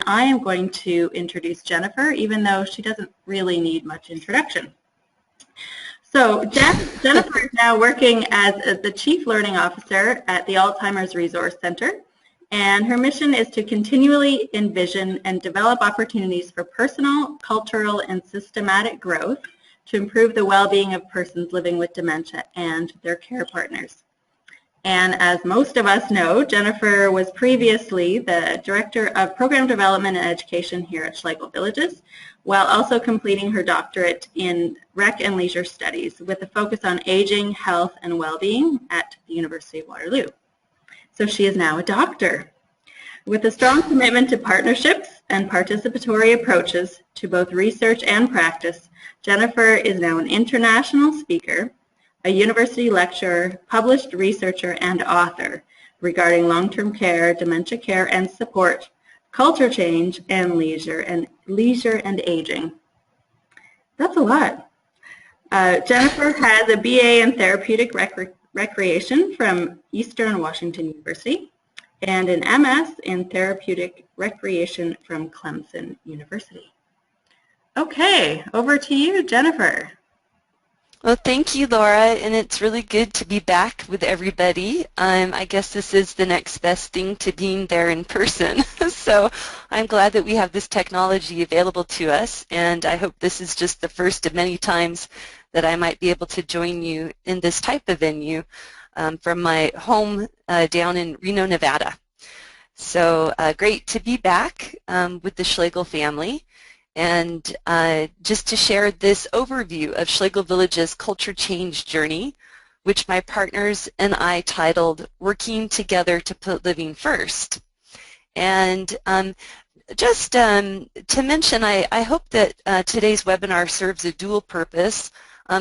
I am going to introduce Jennifer, even though she doesn't really need much introduction. So Jennifer is now working as the Chief Learning Officer at the Alzheimer's Resource Center, and her mission is to continually envision and develop opportunities for personal, cultural, and systematic growth to improve the well-being of persons living with dementia and their care partners. And as most of us know, Jennifer was previously the Director of Program Development and Education here at Schlegel Villages, while also completing her doctorate in Rec and Leisure Studies with a focus on aging, health, and well-being at the University of Waterloo. So she is now a doctor. With a strong commitment to partnerships and participatory approaches to both research and practice, Jennifer is now an international speaker, a university lecturer, published researcher, and author regarding long-term care, dementia care and support, culture change, and leisure and aging. That's a lot. Jennifer has a BA in Therapeutic Recreation from Eastern Washington University and an MS in Therapeutic Recreation from Clemson University. Okay, over to you, Jennifer. Well, thank you, Laura, and it's really good to be back with everybody. I guess this is the next best thing to being there in person. So I'm glad that we have this technology available to us, and I hope this is just the first of many times that I might be able to join you in this type of venue from my home down in Reno, Nevada. So great to be back with the Schlegel family. And just to share this overview of Schlegel Villages' culture change journey, which my partners and I titled Working Together to Put Living First. And just to mention, I hope that today's webinar serves a dual purpose.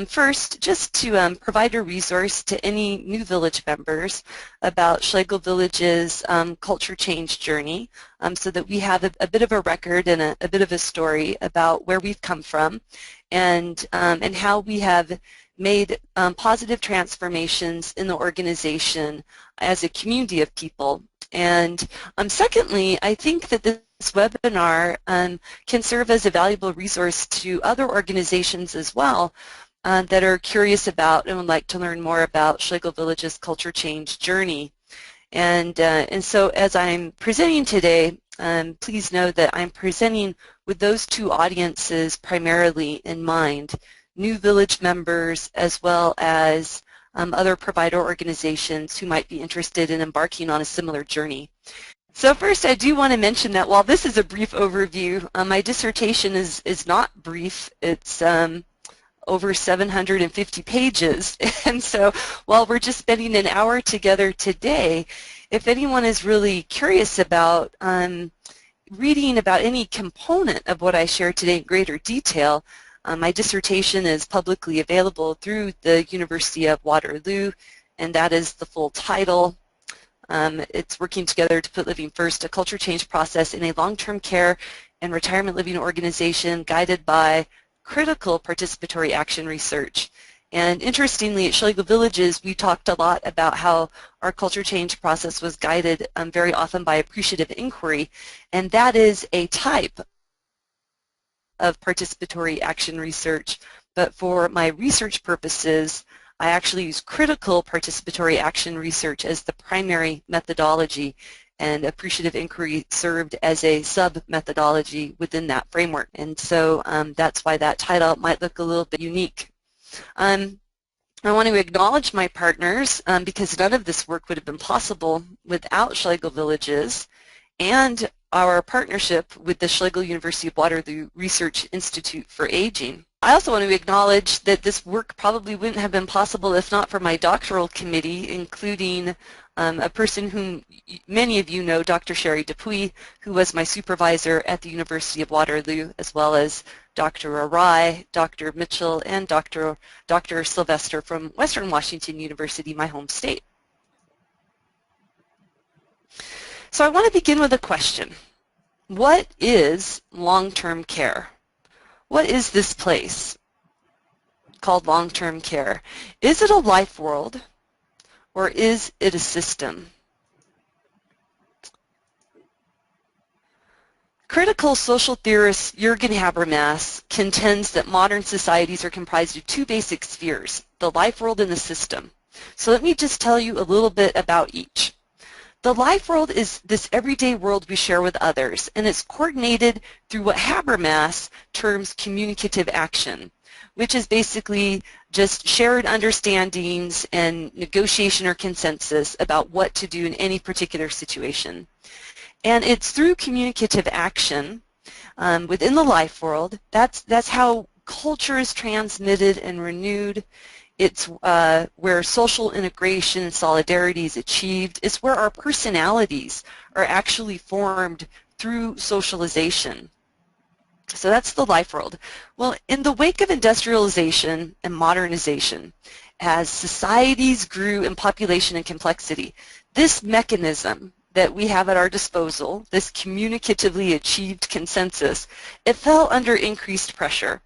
First, just to provide a resource to any new village members about Schlegel Village's culture change journey, so that we have a bit of a record and a bit of a story about where we've come from and how we have made positive transformations in the organization as a community of people. And secondly, I think that this webinar can serve as a valuable resource to other organizations as well that are curious about and would like to learn more about Schlegel Village's culture change journey. And so as I'm presenting today, please know that I'm presenting with those two audiences primarily in mind, new village members as well as other provider organizations who might be interested in embarking on a similar journey. So first, I do want to mention that while this is a brief overview, my dissertation is not brief. It's over 750 pages. And so while we're just spending an hour together today, if anyone is really curious about reading about any component of what I share today in greater detail, my dissertation is publicly available through the University of Waterloo, and that is the full title. It's Working Together to Put Living First, a culture change process in a long-term care and retirement living organization guided by critical participatory action research. And interestingly, at Schlegel Villages, we talked a lot about how our culture change process was guided very often by appreciative inquiry, and that is a type of participatory action research. But for my research purposes, I actually use critical participatory action research as the primary methodology, and appreciative inquiry served as a sub-methodology within that framework. And so that's why that title might look a little bit unique. I want to acknowledge my partners because none of this work would have been possible without Schlegel Villages and our partnership with the Schlegel University of Waterloo Research Institute for Aging. I also want to acknowledge that this work probably wouldn't have been possible if not for my doctoral committee, including a person whom many of you know, Dr. Sherry Dupuy, who was my supervisor at the University of Waterloo, as well as Dr. Arai, Dr. Mitchell, and Dr. Sylvester from Western Washington University, my home state. So I want to begin with a question. What is long-term care? What is this place called long-term care? Is it a life world, or is it a system? Critical social theorist Jürgen Habermas contends that modern societies are comprised of two basic spheres, the life world and the system. So let me just tell you a little bit about each. The life world is this everyday world we share with others, and it's coordinated through what Habermas terms communicative action, which is basically just shared understandings and negotiation or consensus about what to do in any particular situation. And it's through communicative action within the life world, that's how culture is transmitted and renewed. It's where social integration and solidarity is achieved. It's where our personalities are actually formed through socialization. So that's the life world. Well, in the wake of industrialization and modernization, as societies grew in population and complexity, this mechanism that we have at our disposal, this communicatively achieved consensus, it fell under increased pressure,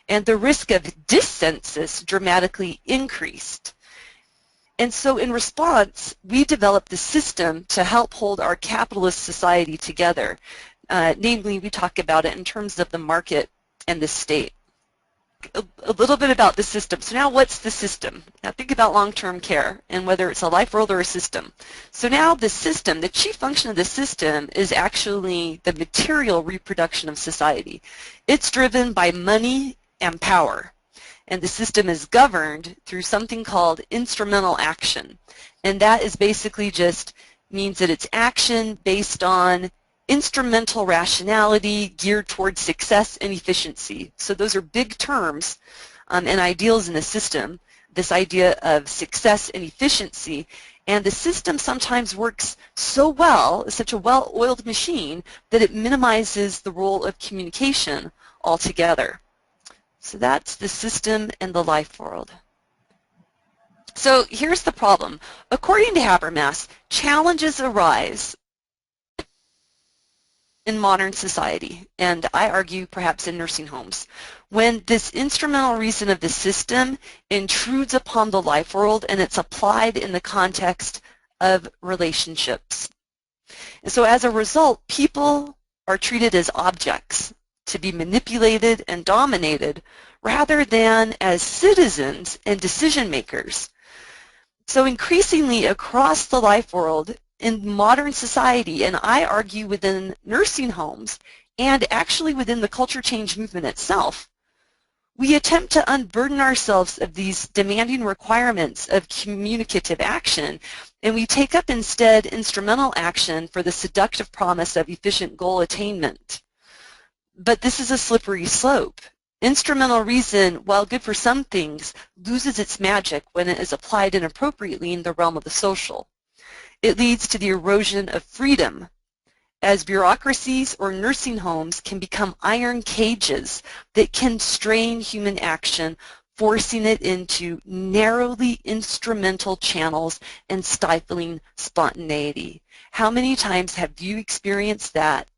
and the risk of dissensus dramatically increased. And so in response, we developed the system to help hold our capitalist society together. Namely, we talk about it in terms of the market and the state. A little bit about the system. So now what's the system? Now think about long-term care and whether it's a life world or a system. So now the system, the chief function of the system is actually the material reproduction of society. It's driven by money and power. And the system is governed through something called instrumental action. And that is basically just means that it's action based on instrumental rationality geared towards success and efficiency. So those are big terms and ideals in the system, this idea of success and efficiency. And the system sometimes works so well, it's such a well-oiled machine, that it minimizes the role of communication altogether. So that's the system and the life world. So here's the problem. According to Habermas, challenges arise in modern society, and I argue perhaps in nursing homes, when this instrumental reason of the system intrudes upon the life world and it's applied in the context of relationships. And so as a result, people are treated as objects to be manipulated and dominated rather than as citizens and decision makers. So increasingly across the life world, in modern society, and I argue within nursing homes and actually within the culture change movement itself, we attempt to unburden ourselves of these demanding requirements of communicative action, and we take up instead instrumental action for the seductive promise of efficient goal attainment. But this is a slippery slope. Instrumental reason, while good for some things, loses its magic when it is applied inappropriately in the realm of the social. It leads to the erosion of freedom, as bureaucracies or nursing homes can become iron cages that constrain human action, forcing it into narrowly instrumental channels and stifling spontaneity. How many times have you experienced that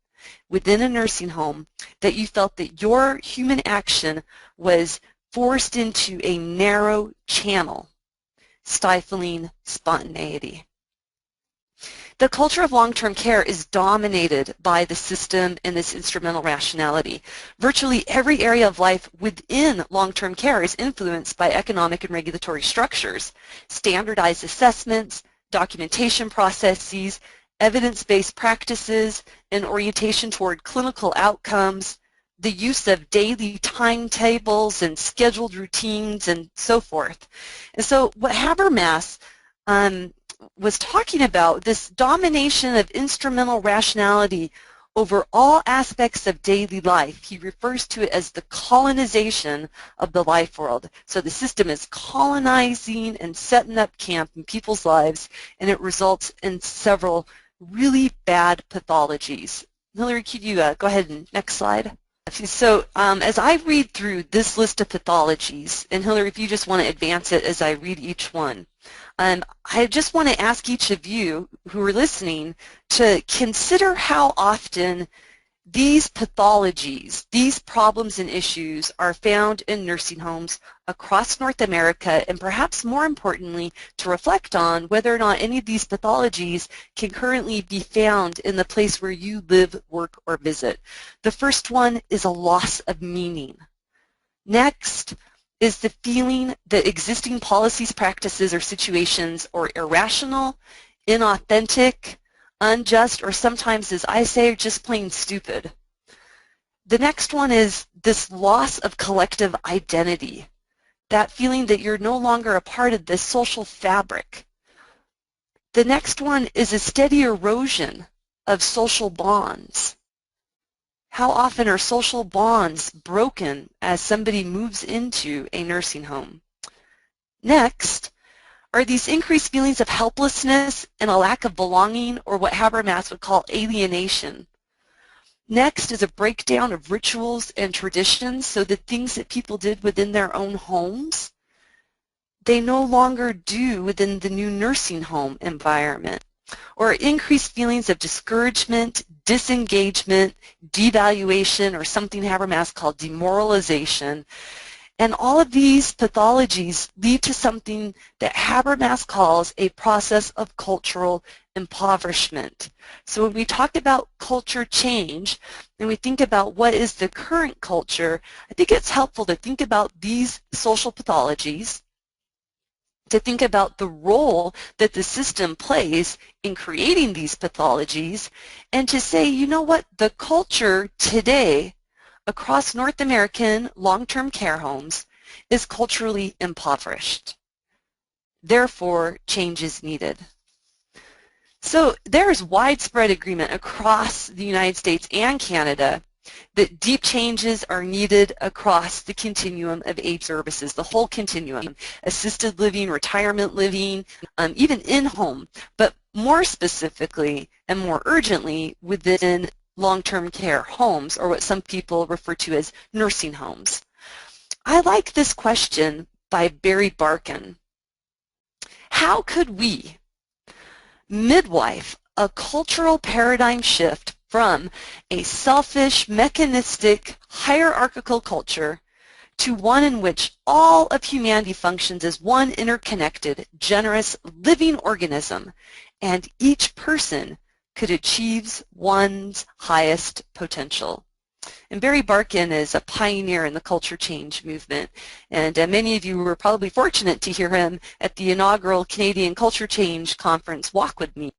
within a nursing home, that you felt that your human action was forced into a narrow channel, stifling spontaneity? The culture of long-term care is dominated by the system and this instrumental rationality. Virtually every area of life within long-term care is influenced by economic and regulatory structures, standardized assessments, documentation processes, evidence-based practices, and orientation toward clinical outcomes, the use of daily timetables and scheduled routines, and so forth. And so what Habermas was talking about, this domination of instrumental rationality over all aspects of daily life, he refers to it as the colonization of the life world. So the system is colonizing and setting up camp in people's lives, and it results in several really bad pathologies. Hillary, could you go ahead and next slide? So as I read through this list of pathologies, and Hillary, if you just want to advance it as I read each one, I just want to ask each of you who are listening to consider how often these pathologies, these problems and issues are found in nursing homes across North America, and perhaps more importantly, to reflect on whether or not any of these pathologies can currently be found in the place where you live, work, or visit. The first one is a loss of meaning. Next is the feeling that existing policies, practices, or situations are irrational, inauthentic, unjust, or sometimes, as I say, just plain stupid. The next one is this loss of collective identity, that feeling that you're no longer a part of this social fabric. The next one is a steady erosion of social bonds. How often are social bonds broken as somebody moves into a nursing home? Next are these increased feelings of helplessness and a lack of belonging, or what Habermas would call alienation. Next is a breakdown of rituals and traditions, so the things that people did within their own homes, they no longer do within the new nursing home environment. Or increased feelings of discouragement, disengagement, devaluation, or something Habermas called demoralization. And all of these pathologies lead to something that Habermas calls a process of cultural impoverishment. So when we talk about culture change and we think about what is the current culture, I think it's helpful to think about these social pathologies, to think about the role that the system plays in creating these pathologies, and to say, you know what, the culture today across North American long-term care homes is culturally impoverished. Therefore, change is needed. So there is widespread agreement across the United States and Canada that deep changes are needed across the continuum of age services, the whole continuum, assisted living, retirement living, even in-home, but more specifically and more urgently within long-term care homes, or what some people refer to as nursing homes. I like this question by Barry Barkin. How could we midwife a cultural paradigm shift from a selfish, mechanistic, hierarchical culture to one in which all of humanity functions as one interconnected, generous, living organism, and each person could achieve one's highest potential? And Barry Barkin is a pioneer in the culture change movement, and many of you were probably fortunate to hear him at the inaugural Canadian Culture Change Conference, Walk With Me.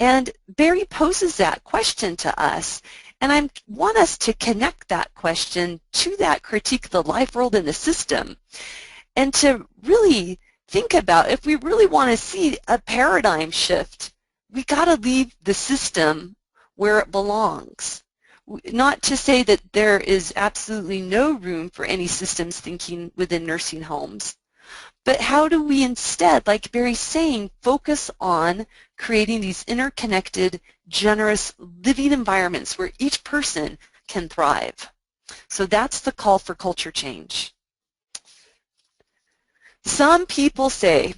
And Barry poses that question to us, and I want us to connect that question to that critique of the life world and the system, and to really think about, if we really want to see a paradigm shift, we got to leave the system where it belongs. Not to say that there is absolutely no room for any systems thinking within nursing homes, but how do we instead, like Barry's saying, focus on creating these interconnected, generous living environments where each person can thrive? So that's the call for culture change. Some people say,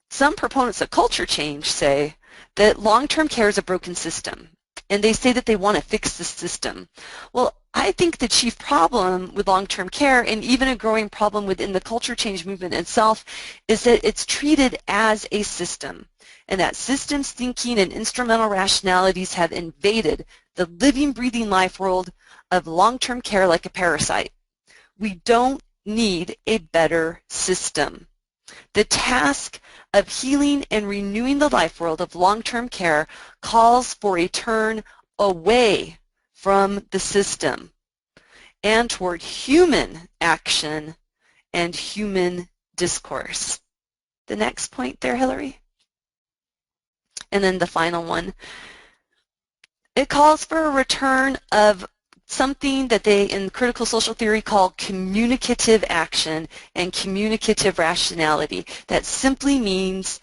some proponents of culture change say that long-term care is a broken system, and they say that they want to fix the system. Well, I think the chief problem with long-term care, and even a growing problem within the culture change movement itself, is that it's treated as a system, and that systems thinking and instrumental rationalities have invaded the living, breathing life world of long-term care like a parasite. We don't need a better system. The task of healing and renewing the life world of long-term care calls for a turn away from the system and toward human action and human discourse. The next point there, Hillary? And then the final one. It calls for a return of something that they in critical social theory call communicative action and communicative rationality. That simply means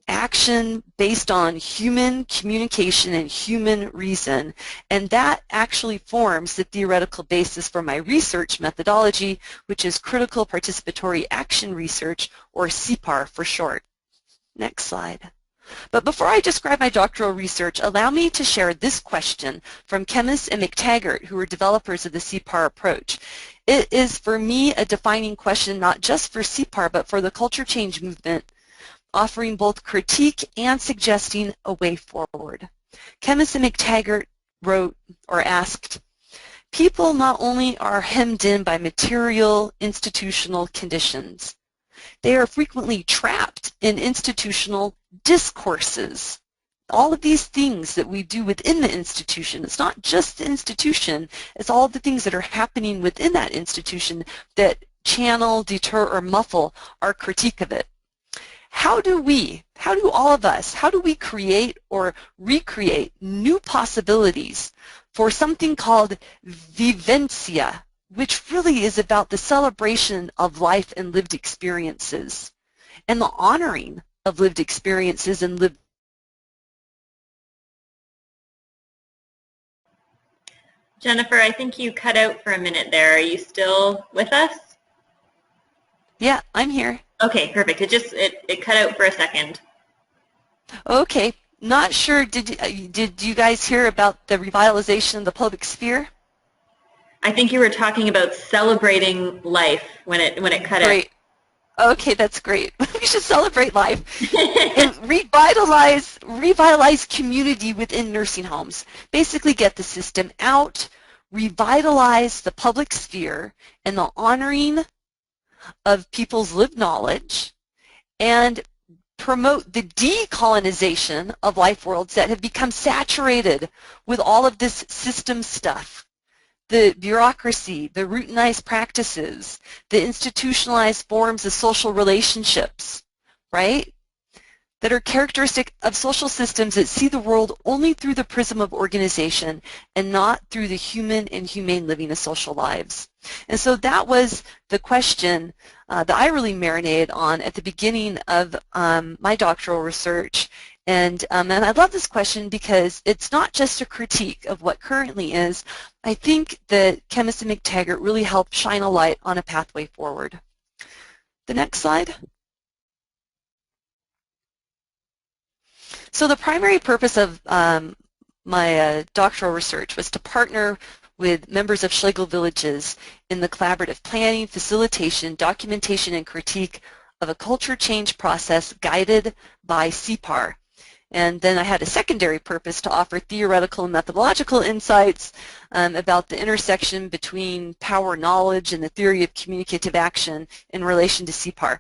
action based on human communication and human reason, and that actually forms the theoretical basis for my research methodology, which is Critical Participatory Action Research, or CPAR for short. Next slide. But before I describe my doctoral research, allow me to share this question from chemists and McTaggart, who are developers of the CPAR approach. It is, for me, a defining question not just for CPAR, but for the culture change movement, offering both critique and suggesting a way forward. Chemist and McTaggart wrote or asked, people not only are hemmed in by material institutional conditions, they are frequently trapped in institutional discourses. All of these things that we do within the institution, it's not just the institution, it's all the things that are happening within that institution that channel, deter, or muffle our critique of it. How do all of us, how do we create or recreate new possibilities for something called vivencia, which really is about the celebration of life and lived experiences and the honoring of lived experiences and lived. Jennifer, I think you cut out for a minute there. Are you still with us? Yeah, I'm here. Okay, perfect. It cut out for a second. Okay, not sure. Did you guys hear about the revitalization of the public sphere? I think you were talking about celebrating life when it cut out. Great. Okay, that's great. We should celebrate life and revitalize community within nursing homes. Basically get the system out, revitalize the public sphere and the honoring of people's lived knowledge, and promote the decolonization of life worlds that have become saturated with all of this system stuff. The bureaucracy, the routinized practices, the institutionalized forms of social relationships, right? That are characteristic of social systems that see the world only through the prism of organization and not through the human and humane living of social lives. And so that was the question that I really marinated on at the beginning of my doctoral research. And I love this question because it's not just a critique of what currently is. I think that chemist and McTaggart really helped shine a light on a pathway forward. The next slide. So the primary purpose of my doctoral research was to partner with members of Schlegel Villages in the collaborative planning, facilitation, documentation, and critique of a culture change process guided by CPAR. And then I had a secondary purpose to offer theoretical and methodological insights about the intersection between power knowledge and the theory of communicative action in relation to CPAR.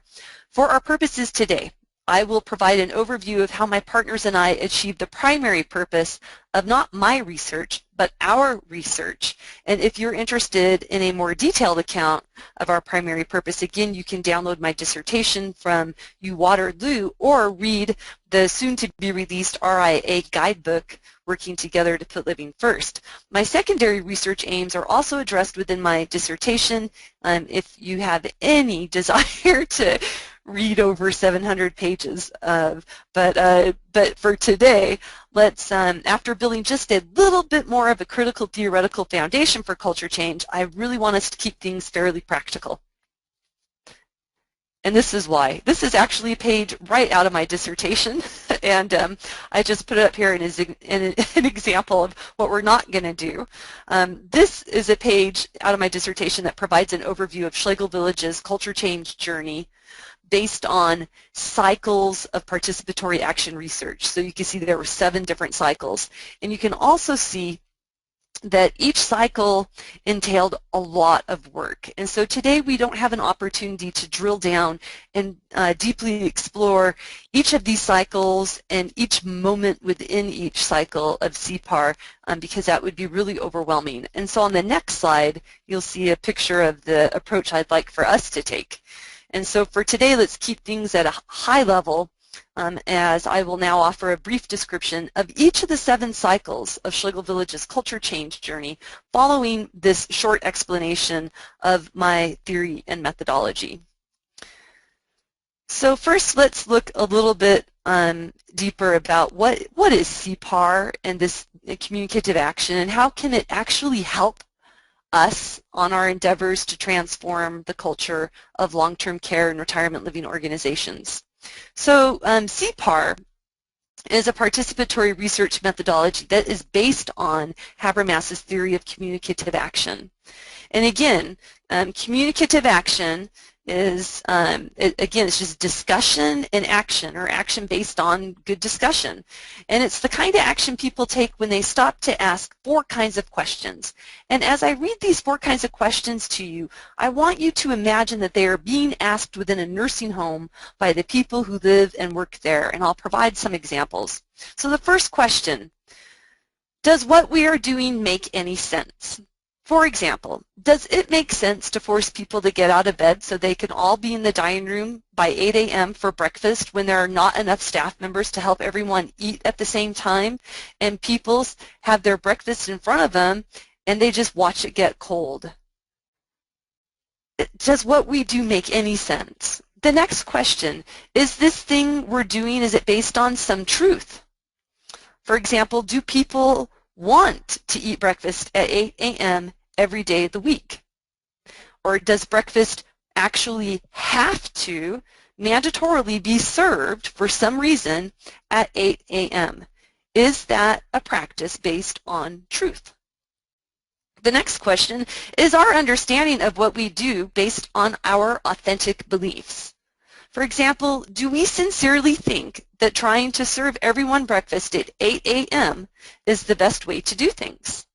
For our purposes today, I will provide an overview of how my partners and I achieved the primary purpose of not my research, but our research. And if you're interested in a more detailed account of our primary purpose, again, you can download my dissertation from UW or read the soon-to-be-released RIA guidebook, Working Together to Put Living First. My secondary research aims are also addressed within my dissertation. If you have any desire to read over 700 pages but for today, let's, after building just a little bit more of a critical theoretical foundation for culture change, I really want us to keep things fairly practical. And this is why. This is actually a page right out of my dissertation, and I just put it up here as an example of what we're not going to do. This is a page out of my dissertation that provides an overview of Schlegel Villages' culture change journey based on cycles of participatory action research. So you can see there were 7 different cycles. And you can also see that each cycle entailed a lot of work. And so today we don't have an opportunity to drill down and deeply explore each of these cycles and each moment within each cycle of CPAR because that would be really overwhelming. And so on the next slide, you'll see a picture of the approach I'd like for us to take. And so for today, let's keep things at a high level as I will now offer a brief description of each of the 7 cycles of Schlegel Villages' culture change journey following this short explanation of my theory and methodology. So first, let's look a little bit deeper about what is CPAR and this communicative action and how can it actually help us on our endeavors to transform the culture of long-term care and retirement living organizations. So CPAR is a participatory research methodology that is based on Habermas's theory of communicative action. And again, communicative action is, again, it's just discussion and action, or action based on good discussion. And it's the kind of action people take when they stop to ask 4 kinds of questions. And as I read these 4 kinds of questions to you, I want you to imagine that they are being asked within a nursing home by the people who live and work there. And I'll provide some examples. So the first question, does what we are doing make any sense? For example, does it make sense to force people to get out of bed so they can all be in the dining room by 8 a.m. for breakfast when there are not enough staff members to help everyone eat at the same time, and people have their breakfast in front of them and they just watch it get cold? Does what we do make any sense? The next question, is this thing we're doing, is it based on some truth? For example, do people want to eat breakfast at 8 a.m. every day of the week? Or does breakfast actually have to mandatorily be served for some reason at 8 a.m.? Is that a practice based on truth? The next question, is our understanding of what we do based on our authentic beliefs? For example, do we sincerely think that trying to serve everyone breakfast at 8 a.m. is the best way to do things?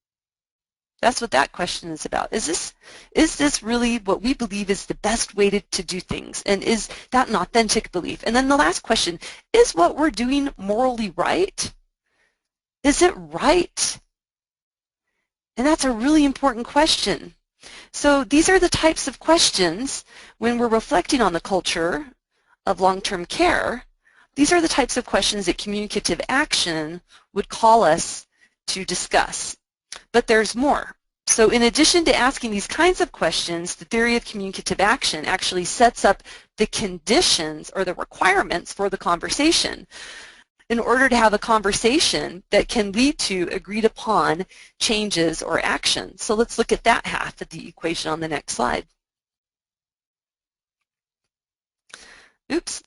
That's what that question is about. Is this really what we believe is the best way to do things? And is that an authentic belief? And then the last question, is what we're doing morally right? Is it right? And that's a really important question. So these are the types of questions when we're reflecting on the culture of long-term care. These are the types of questions that communicative action would call us to discuss. But there's more. So in addition to asking these kinds of questions, the theory of communicative action actually sets up the conditions or the requirements for the conversation in order to have a conversation that can lead to agreed upon changes or actions. So let's look at that half of the equation on the next slide. Oops,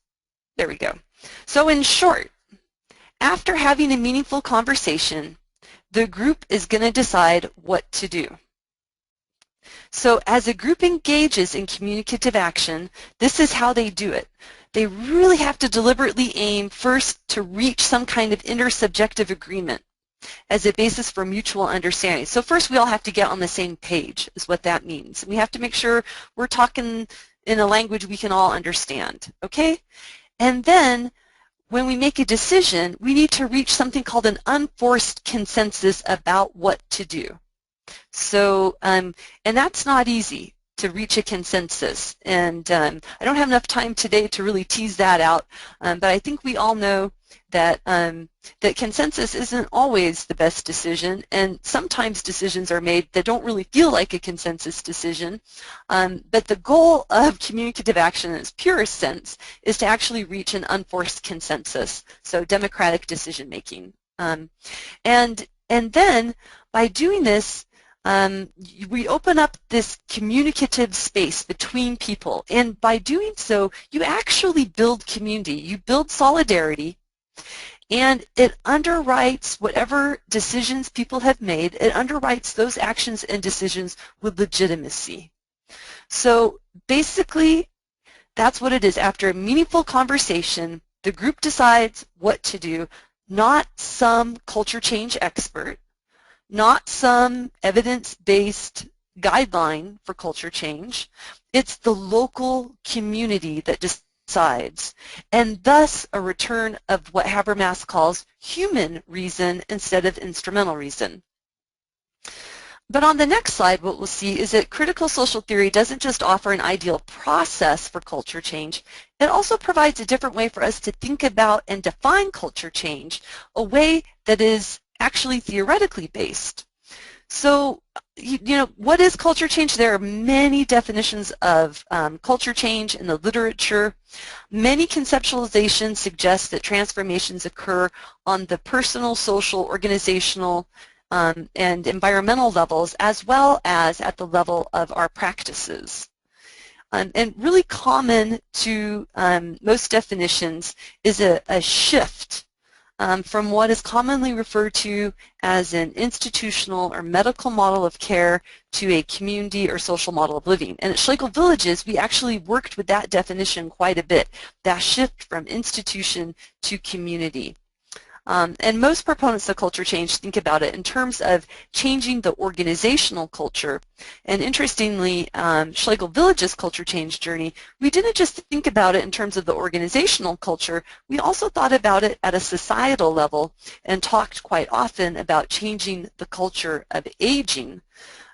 there we go. So in short, after having a meaningful conversation, the group is going to decide what to do. So as a group engages in communicative action, this is how they do it. They really have to deliberately aim first to reach some kind of intersubjective agreement as a basis for mutual understanding. So first we all have to get on the same page, is what that means. We have to make sure we're talking in a language we can all understand, okay? And then when we make a decision, we need to reach something called an unforced consensus about what to do. So, and that's not easy, to reach a consensus. And I don't have enough time today to really tease that out, but I think we all know that that consensus isn't always the best decision, and sometimes decisions are made that don't really feel like a consensus decision. But the goal of communicative action in its purest sense is to actually reach an unforced consensus, so democratic decision making. And then by doing this, we open up this communicative space between people, and by doing so, you actually build community, you build solidarity, and it underwrites whatever decisions people have made. It underwrites those actions and decisions with legitimacy. So basically, that's what it is. After a meaningful conversation, the group decides what to do, not some culture change expert, not some evidence-based guideline for culture change. It's the local community that decides, and thus a return of what Habermas calls human reason instead of instrumental reason. But on the next slide, what we'll see is that critical social theory doesn't just offer an ideal process for culture change, it also provides a different way for us to think about and define culture change, a way that is actually theoretically based. So, you know, what is culture change? There are many definitions of culture change in the literature. Many conceptualizations suggest that transformations occur on the personal, social, organizational, and environmental levels, as well as at the level of our practices. And really common to most definitions is a shift from what is commonly referred to as an institutional or medical model of care to a community or social model of living. And at Schlegel Villages, we actually worked with that definition quite a bit, that shift from institution to community. And most proponents of culture change think about it in terms of changing the organizational culture. And interestingly, Schlegel Villages culture change journey, we didn't just think about it in terms of the organizational culture, we also thought about it at a societal level and talked quite often about changing the culture of aging,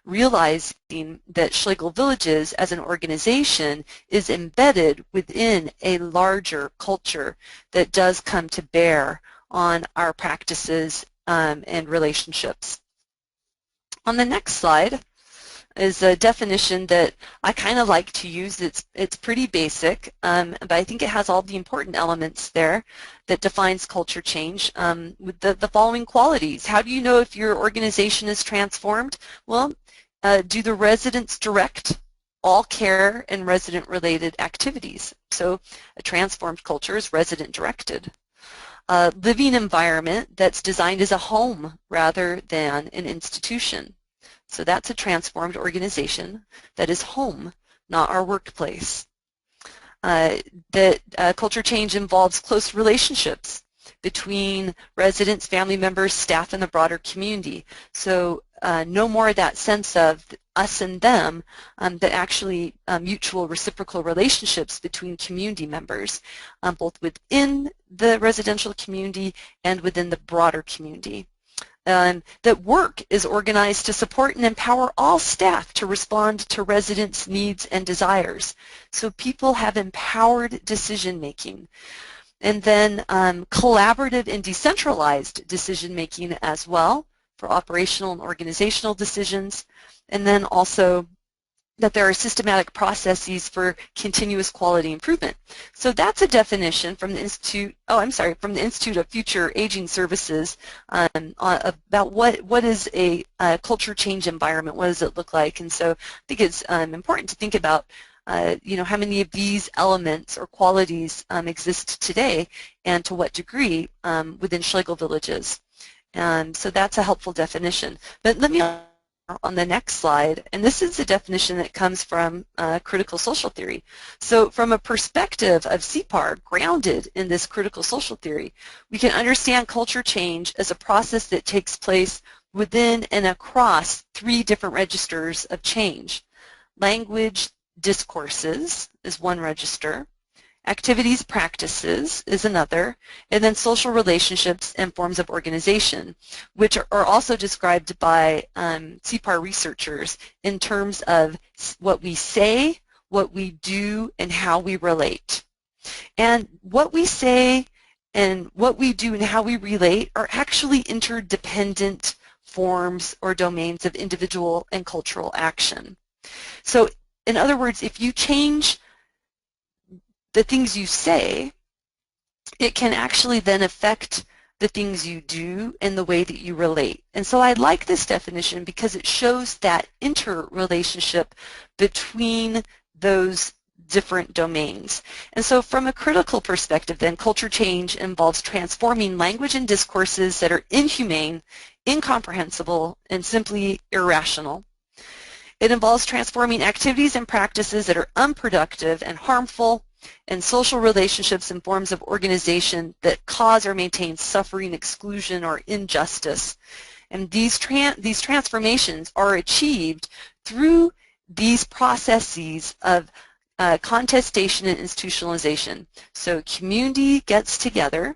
realizing that Schlegel Villages as an organization is embedded within a larger culture that does come to bear on our practices and relationships. On the next slide is a definition that I kind of like to use. It's pretty basic, but I think it has all the important elements there that defines culture change with the following qualities. How do you know if your organization is transformed? Well, do the residents direct all care and resident-related activities? So a transformed culture is resident-directed. A living environment that's designed as a home rather than an institution. So that's a transformed organization that is home, not our workplace. Culture change involves close relationships between residents, family members, staff, and the broader community. So no more of that sense of us and them, that actually mutual reciprocal relationships between community members, both within the residential community and within the broader community. That work is organized to support and empower all staff to respond to residents' needs and desires. So people have empowered decision making. And then collaborative and decentralized decision making as well for operational and organizational decisions. And then also that there are systematic processes for continuous quality improvement. So that's a definition from the Institute, from the Institute of Future Aging Services about what is a culture change environment, what does it look like. And so I think it's important to think about how many of these elements or qualities exist today and to what degree within Schlegel Villages. So that's a helpful definition. But let me on the next slide, and this is a definition that comes from critical social theory. So from a perspective of CPAR, grounded in this critical social theory, we can understand culture change as a process that takes place within and across 3 different registers of change. Language discourses is one register, activities, practices is another, and then social relationships and forms of organization, which are also described by CPAR researchers in terms of what we say, what we do, and how we relate. And what we say and what we do and how we relate are actually interdependent forms or domains of individual and cultural action. So in other words, if you change the things you say, it can actually then affect the things you do and the way that you relate. And so I like this definition because it shows that interrelationship between those different domains. And so from a critical perspective then, culture change involves transforming language and discourses that are inhumane, incomprehensible, and simply irrational. It involves transforming activities and practices that are unproductive and harmful, and social relationships and forms of organization that cause or maintain suffering, exclusion, or injustice. And these transformations are achieved through these processes of contestation and institutionalization. So community gets together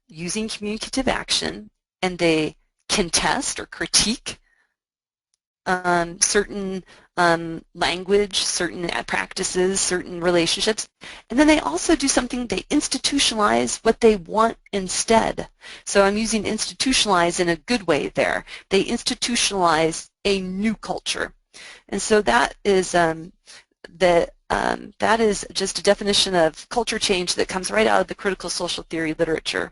using communicative action, and they contest or critique certain language, certain practices, certain relationships, and then they also do something, they institutionalize what they want instead. So I'm using institutionalize in a good way there. They institutionalize a new culture. And so that is that is just a definition of culture change that comes right out of the critical social theory literature.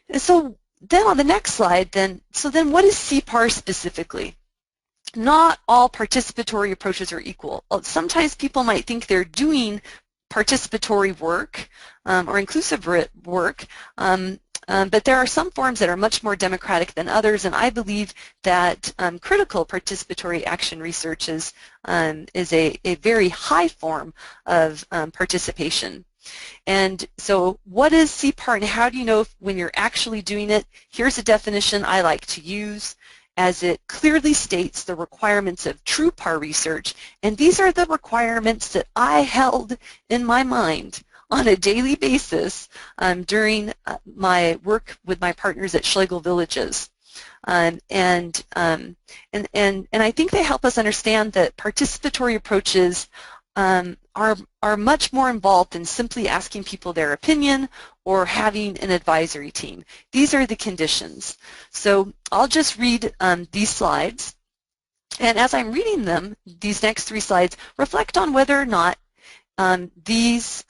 And so then on the next slide, then what is CPAR specifically? Not all participatory approaches are equal. Sometimes people might think they're doing participatory work or inclusive work, But there are some forms that are much more democratic than others, and I believe that critical participatory action research is a very high form of participation. And so what is CPAR and how do you know when you're actually doing it? Here's a definition I like to use, as it clearly states the requirements of true PAR research, and these are the requirements that I held in my mind on a daily basis during my work with my partners at Schlegel Villages. And I think they help us understand that participatory approaches are much more involved than simply asking people their opinion or having an advisory team. These are the conditions. So I'll just read these slides, and as I'm reading them, these next 3 slides, reflect on whether or not these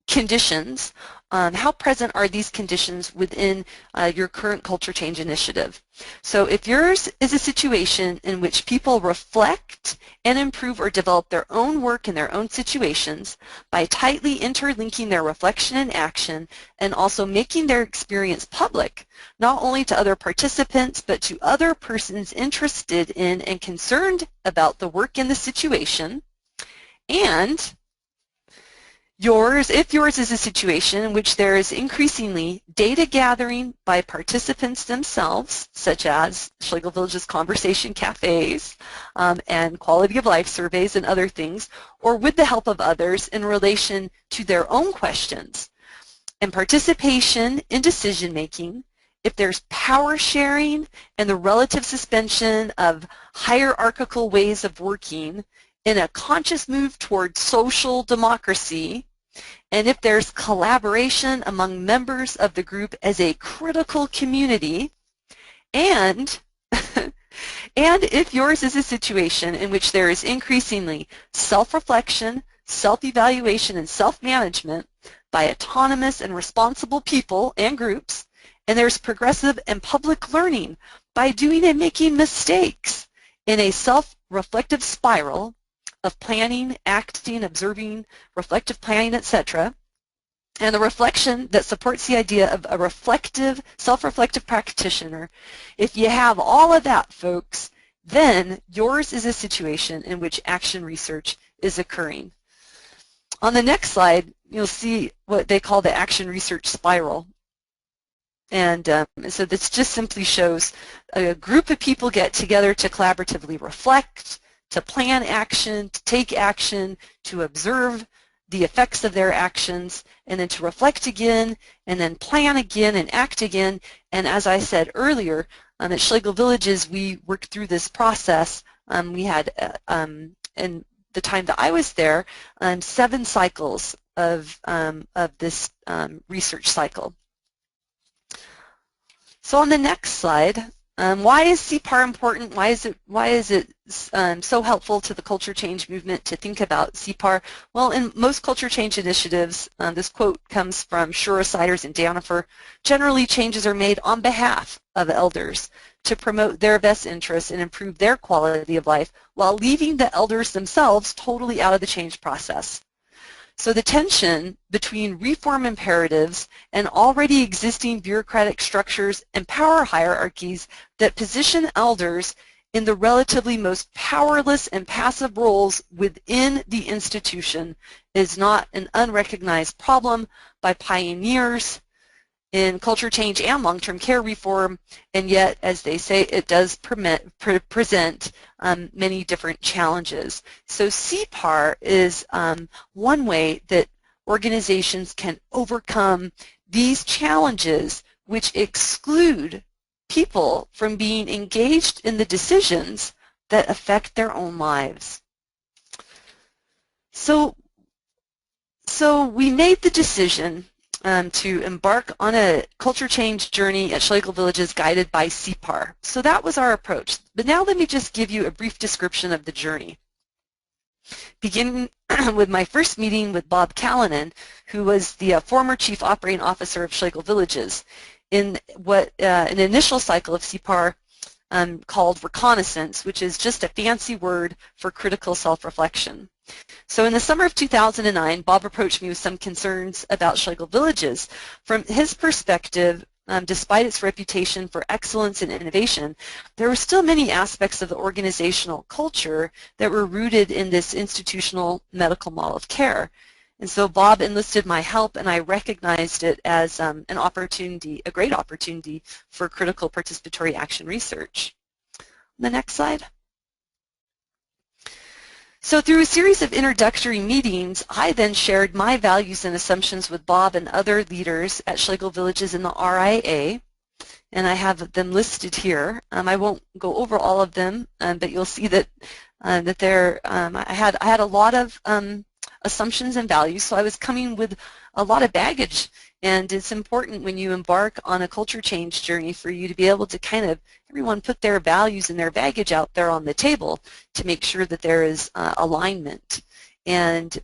conditions, how present are these conditions within your current culture change initiative. So if yours is a situation in which people reflect and improve or develop their own work in their own situations by tightly interlinking their reflection and action and also making their experience public, not only to other participants but to other persons interested in and concerned about the work in the situation, and if yours is a situation in which there is increasingly data gathering by participants themselves, such as Schlegel Villages conversation cafes and quality of life surveys and other things, or with the help of others in relation to their own questions, and participation in decision making, if there's power sharing and the relative suspension of hierarchical ways of working in a conscious move toward social democracy, and if there's collaboration among members of the group as a critical community, and and if yours is a situation in which there is increasingly self-reflection, self-evaluation, and self-management by autonomous and responsible people and groups, and there's progressive and public learning by doing and making mistakes in a self-reflective spiral of planning, acting, observing, reflective planning, etc., and the reflection that supports the idea of a reflective, self-reflective practitioner. If you have all of that, folks, then yours is a situation in which action research is occurring. On the next slide, you'll see what they call the action research spiral. And so this just simply shows a group of people get together to collaboratively reflect, to plan action, to take action, to observe the effects of their actions, and then to reflect again, and then plan again and act again. And as I said earlier, at Schlegel Villages, we worked through this process. We had, in the time that I was there, 7 cycles of this research cycle. So on the next slide, why is CPAR important? Why is it so helpful to the culture change movement to think about CPAR? Well, in most culture change initiatives, this quote comes from Shura, Siders, and Danifer, generally changes are made on behalf of elders to promote their best interests and improve their quality of life while leaving the elders themselves totally out of the change process. So the tension between reform imperatives and already existing bureaucratic structures and power hierarchies that position elders in the relatively most powerless and passive roles within the institution is not an unrecognized problem by pioneers in culture change and long-term care reform, and yet, as they say, it does present many different challenges. So CPAR is one way that organizations can overcome these challenges which exclude people from being engaged in the decisions that affect their own lives. So we made the decision to embark on a culture change journey at Schlegel Villages guided by CPAR. So that was our approach. But now let me just give you a brief description of the journey. Beginning with my first meeting with Bob Callanan, who was the former Chief Operating Officer of Schlegel Villages, in what an initial cycle of CPAR called reconnaissance, which is just a fancy word for critical self-reflection. So in the summer of 2009, Bob approached me with some concerns about Schlegel Villages. From his perspective, despite its reputation for excellence and innovation, there were still many aspects of the organizational culture that were rooted in this institutional medical model of care. And so Bob enlisted my help, and I recognized it as an opportunity, a great opportunity for critical participatory action research. The next slide. So through a series of introductory meetings, I then shared my values and assumptions with Bob and other leaders at Schlegel Villages in the RIA, and I have them listed here. I won't go over all of them, but you'll see that I had a lot of assumptions and values, so I was coming with a lot of baggage, and it's important when you embark on a culture change journey for you to be able to kind of everyone put their values and their baggage out there on the table to make sure that there is alignment. And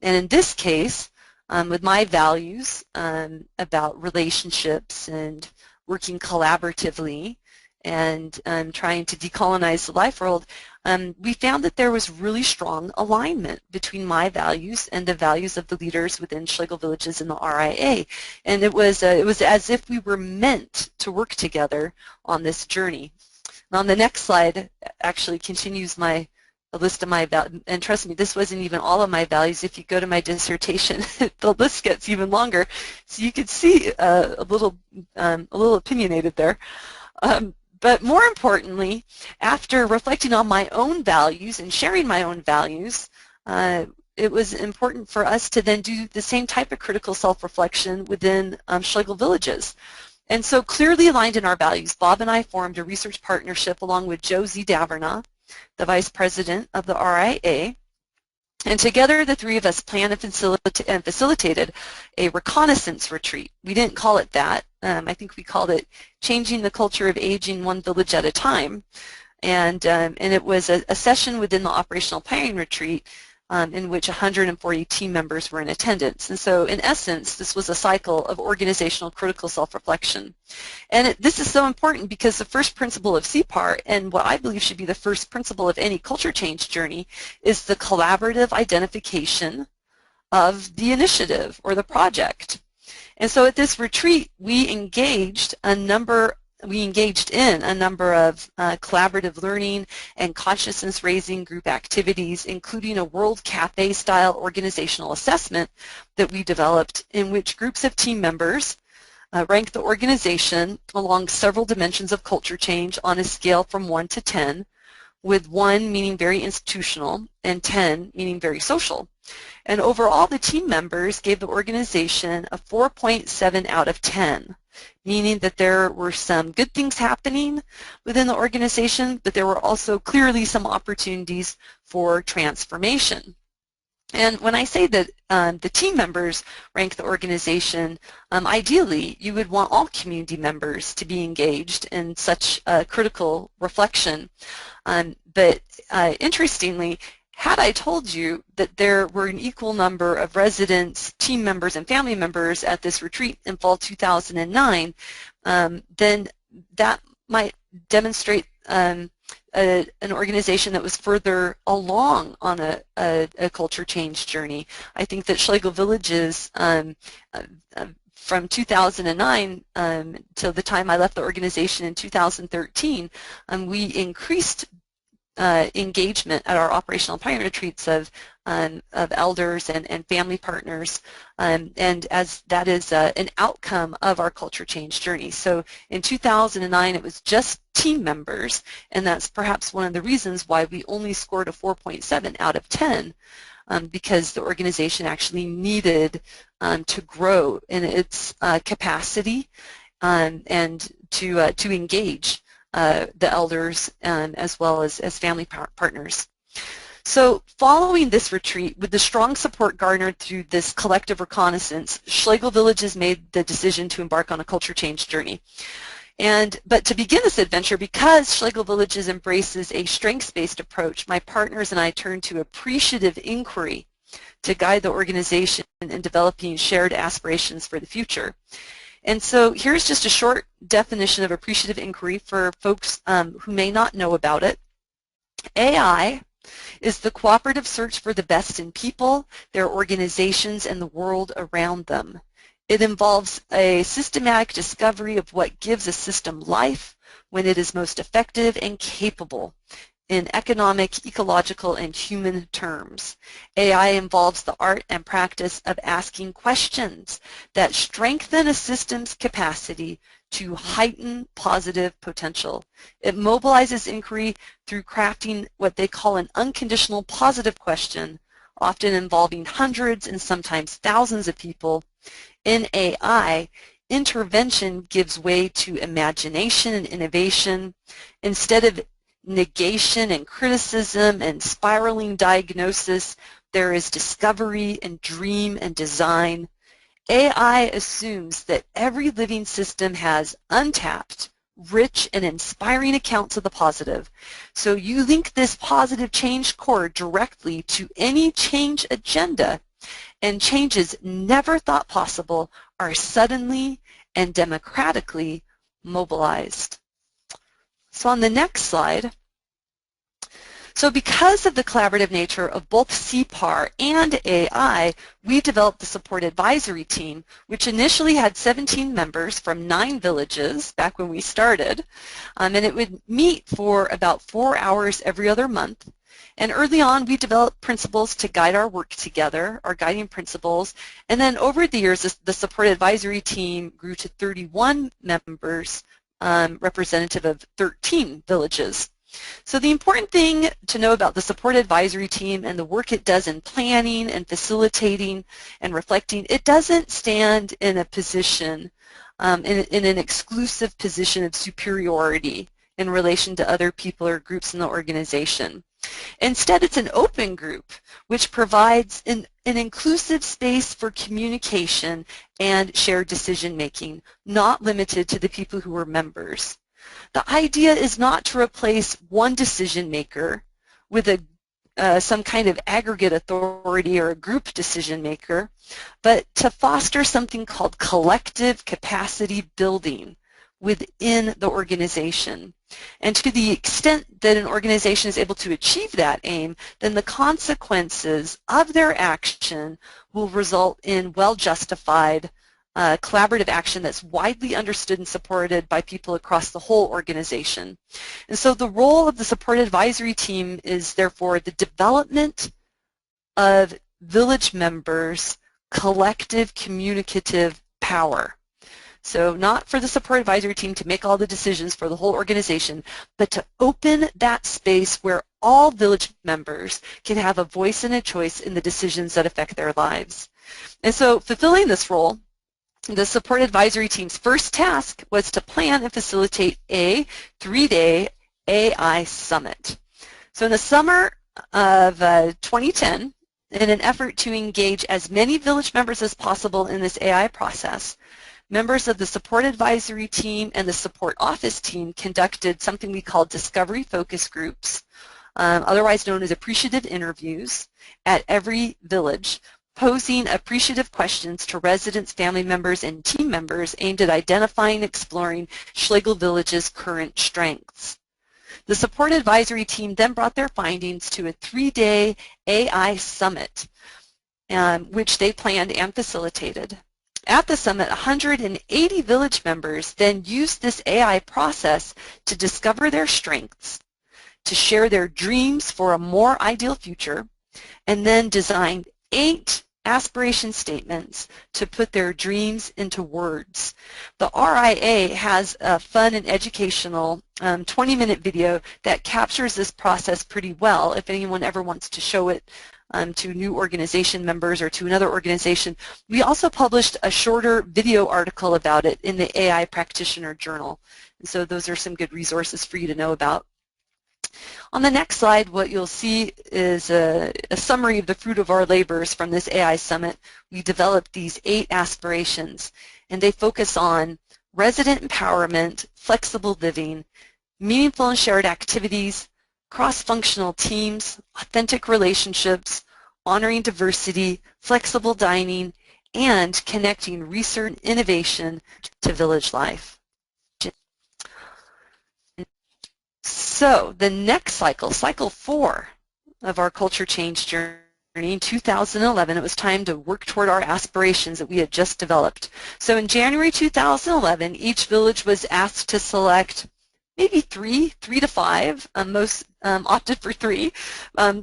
in this case, with my values about relationships and working collaboratively and trying to decolonize the life world, we found that there was really strong alignment between my values and the values of the leaders within Schlegel Villages in the RIA. And it was as if we were meant to work together on this journey. And on the next slide actually continues a list of my values, and trust me, this wasn't even all of my values. If you go to my dissertation, the list gets even longer, so you can see a little opinionated there. But more importantly, after reflecting on my own values and sharing my own values, it was important for us to then do the same type of critical self-reflection within Schlegel Villages. And so clearly aligned in our values, Bob and I formed a research partnership along with Josie Daverna, the vice president of the RIA, and together the three of us planned and facilitated a reconnaissance retreat. We didn't call it that. I think we called it Changing the Culture of Aging One Village at a Time. And it was a session within the Operational Pioneering Retreat in which 140 team members were in attendance. And so in essence, this was a cycle of organizational critical self-reflection. And this is so important because the first principle of CPAR, and what I believe should be the first principle of any culture change journey, is the collaborative identification of the initiative or the project. And so at this retreat, we engaged in a number of collaborative learning and consciousness-raising group activities, including a World Cafe-style organizational assessment that we developed, in which groups of team members ranked the organization along several dimensions of culture change on a scale from 1 to 10, with 1 meaning very institutional and 10 meaning very social. And overall, the team members gave the organization a 4.7 out of 10, meaning that there were some good things happening within the organization, but there were also clearly some opportunities for transformation. And when I say that the team members rank the organization, ideally you would want all community members to be engaged in such critical reflection. But interestingly, had I told you that there were an equal number of residents, team members, and family members at this retreat in fall 2009, then that might demonstrate an organization that was further along on a culture change journey. I think that Schlegel Villages, from 2009 till the time I left the organization in 2013, we increased engagement at our operational pioneer retreats of elders and family partners, and as that is an outcome of our culture change journey. So in 2009 it was just team members, and that's perhaps one of the reasons why we only scored a 4.7 out of 10, because the organization actually needed to grow in its capacity and to engage the elders as well as family partners. So following this retreat, with the strong support garnered through this collective reconnaissance, Schlegel Villages made the decision to embark on a culture change journey. But to begin this adventure, because Schlegel Villages embraces a strengths-based approach, my partners and I turned to appreciative inquiry to guide the organization in developing shared aspirations for the future. And so here's just a short definition of appreciative inquiry for folks who may not know about it. AI is the cooperative search for the best in people, their organizations, and the world around them. It involves a systematic discovery of what gives a system life when it is most effective and capable in economic, ecological, and human terms. AI involves the art and practice of asking questions that strengthen a system's capacity to heighten positive potential. It mobilizes inquiry through crafting what they call an unconditional positive question, often involving hundreds and sometimes thousands of people. In AI, intervention gives way to imagination and innovation. Instead of negation and criticism and spiraling diagnosis, there is discovery and dream and design. AI assumes that every living system has untapped, rich, and inspiring accounts of the positive. So you link this positive change core directly to any change agenda, and changes never thought possible are suddenly and democratically mobilized. So on the next slide, so because of the collaborative nature of both CPAR and AI, we developed the Support Advisory Team, which initially had 17 members from 9 villages back when we started, and it would meet for about 4 hours every other month. And early on, we developed principles to guide our work together, our guiding principles, and then over the years, the Support Advisory Team grew to 31 members, representative of 13 villages. So the important thing to know about the Support Advisory Team and the work it does in planning and facilitating and reflecting, it doesn't stand in a position, in an exclusive position of superiority in relation to other people or groups in the organization. Instead, it's an open group which provides an inclusive space for communication and shared decision-making, not limited to the people who are members. The idea is not to replace one decision maker with some kind of aggregate authority or a group decision maker, but to foster something called collective capacity building within the organization. And to the extent that an organization is able to achieve that aim, then the consequences of their action will result in well-justified collaborative action that's widely understood and supported by people across the whole organization. And so the role of the Support Advisory Team is therefore the development of village members' collective communicative power. So not for the Support Advisory Team to make all the decisions for the whole organization, but to open that space where all village members can have a voice and a choice in the decisions that affect their lives. And so fulfilling this role, the Support Advisory Team's first task was to plan and facilitate a 3-day AI summit. So in the summer of 2010, in an effort to engage as many village members as possible in this AI process, members of the Support Advisory Team and the Support Office Team conducted something we called discovery focus groups, otherwise known as appreciative interviews, at every village, posing appreciative questions to residents, family members, and team members aimed at identifying and exploring Schlegel Village's current strengths. The Support Advisory Team then brought their findings to a 3-day AI summit, which they planned and facilitated. At the summit, 180 village members then used this AI process to discover their strengths, to share their dreams for a more ideal future, and then designed 8 aspiration statements to put their dreams into words. The RIA has a fun and educational 20-minute video that captures this process pretty well if anyone ever wants to show it to new organization members or to another organization. We also published a shorter video article about it in the AI Practitioner Journal. And so those are some good resources for you to know about. On the next slide, what you'll see is a summary of the fruit of our labors from this AI Summit. We developed these 8 aspirations, and they focus on resident empowerment, flexible living, meaningful and shared activities, cross-functional teams, authentic relationships, honoring diversity, flexible dining, and connecting research and innovation to village life. So the next cycle, cycle 4, of our culture change journey, in 2011, it was time to work toward our aspirations that we had just developed. So in January 2011, each village was asked to select maybe three to five, most opted for three,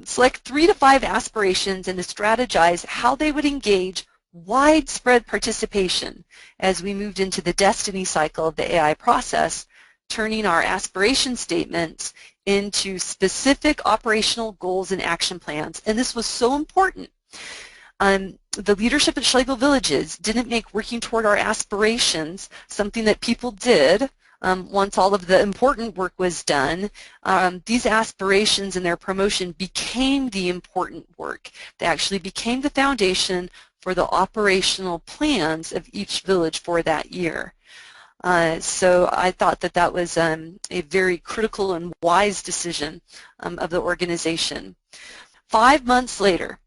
select 3 to 5 aspirations and to strategize how they would engage widespread participation as we moved into the destiny cycle of the AI process, turning our aspiration statements into specific operational goals and action plans. And this was so important. The leadership at Schlegel Villages didn't make working toward our aspirations something that people did once all of the important work was done. These aspirations and their promotion became the important work. They actually became the foundation for the operational plans of each village for that year. So I thought that that was a very critical and wise decision of the organization. 5 months later,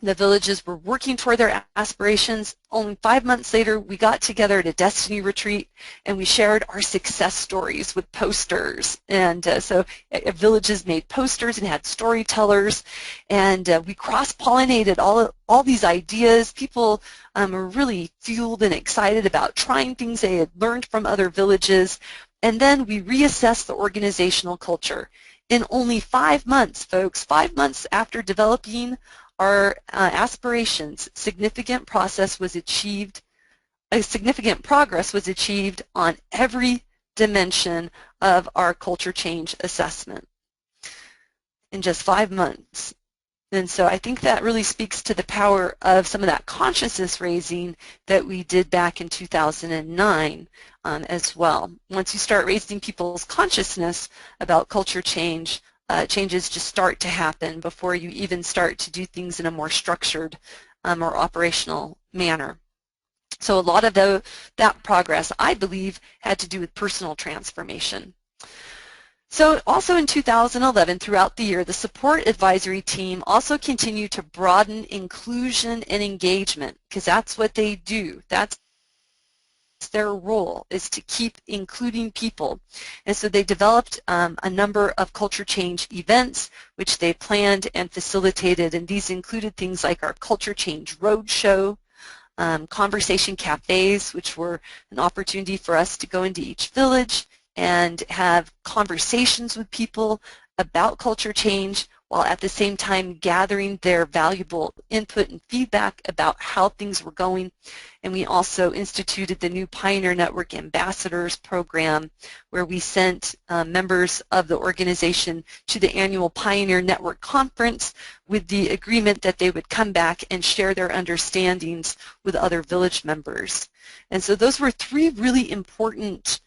the villages were working toward their aspirations. Only 5 months later, we got together at a Destiny retreat and we shared our success stories with posters. And so villages made posters and had storytellers, and we cross-pollinated all these ideas. People were really fueled and excited about trying things they had learned from other villages. And then we reassessed the organizational culture. In only 5 months, folks, 5 months after developing our aspirations, significant progress was achieved on every dimension of our culture change assessment in just 5 months. And so I think that really speaks to the power of some of that consciousness raising that we did back in 2009 as well. Once you start raising people's consciousness about culture change, changes just start to happen before you even start to do things in a more structured or operational manner. So a lot of that progress, I believe, had to do with personal transformation. So also in 2011, throughout the year, the support advisory team also continued to broaden inclusion and engagement, because that's what they do. That's their role, is to keep including people. And so they developed a number of culture change events which they planned and facilitated, and these included things like our Culture Change Roadshow, conversation cafes, which were an opportunity for us to go into each village and have conversations with people about culture change, while at the same time gathering their valuable input and feedback about how things were going. And we also instituted the new Pioneer Network Ambassadors program, where we sent members of the organization to the annual Pioneer Network Conference with the agreement that they would come back and share their understandings with other village members. And so those were 3 really important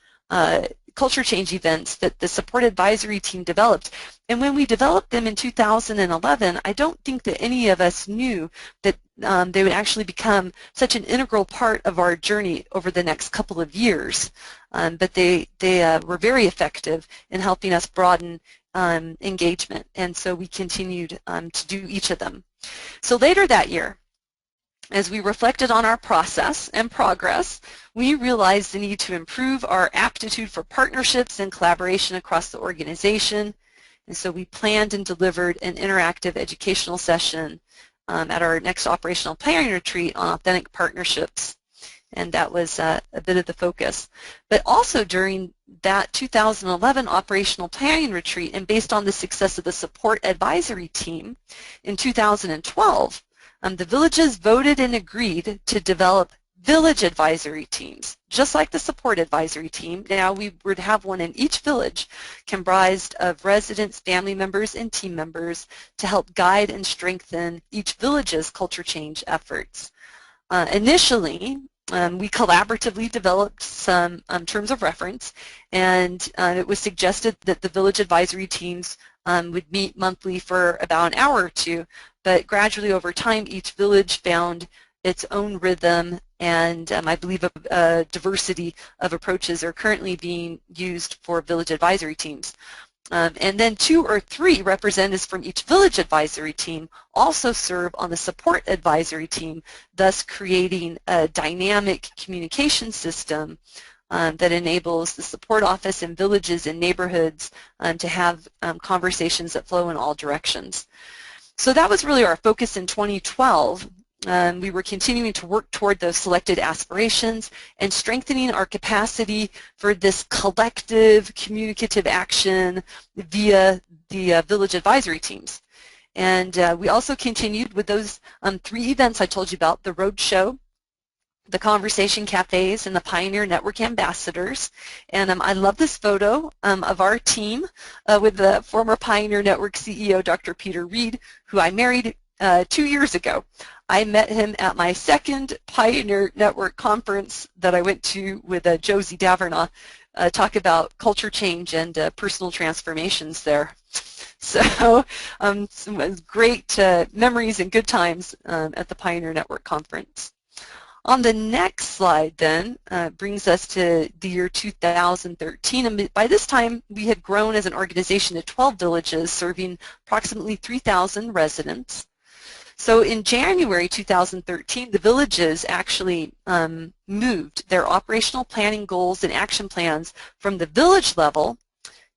culture change events that the support advisory team developed. And when we developed them in 2011, I don't think that any of us knew that they would actually become such an integral part of our journey over the next couple of years. But they were very effective in helping us broaden engagement, and so we continued to do each of them. So later that year, as we reflected on our process and progress, we realized the need to improve our aptitude for partnerships and collaboration across the organization. And so we planned and delivered an interactive educational session at our next operational planning retreat on authentic partnerships. And that was a bit of the focus. But also during that 2011 operational planning retreat, and based on the success of the support advisory team in 2012, the villages voted and agreed to develop village advisory teams, just like the support advisory team. Now we would have one in each village, comprised of residents, family members, and team members to help guide and strengthen each village's culture change efforts. Initially, we collaboratively developed some terms of reference, and it was suggested that the village advisory teams would meet monthly for about an hour or 2, but gradually over time each village found its own rhythm, and I believe a diversity of approaches are currently being used for village advisory teams. And then 2 or 3 representatives from each village advisory team also serve on the support advisory team, thus creating a dynamic communication system that enables the support office in villages and neighborhoods to have conversations that flow in all directions. So that was really our focus in 2012. We were continuing to work toward those selected aspirations and strengthening our capacity for this collective communicative action via the village advisory teams. And we also continued with those 3 events I told you about, the road show, the conversation cafes, and the Pioneer Network ambassadors. And I love this photo of our team with the former Pioneer Network CEO, Dr. Peter Reed, who I married 2 years ago. I met him at my 2nd Pioneer Network conference that I went to with Josie Daverna, talk about culture change and personal transformations there. So some great memories and good times at the Pioneer Network conference. On the next slide then brings us to the year 2013, and by this time we had grown as an organization to 12 villages serving approximately 3,000 residents. So in January 2013, the villages actually moved their operational planning goals and action plans from the village level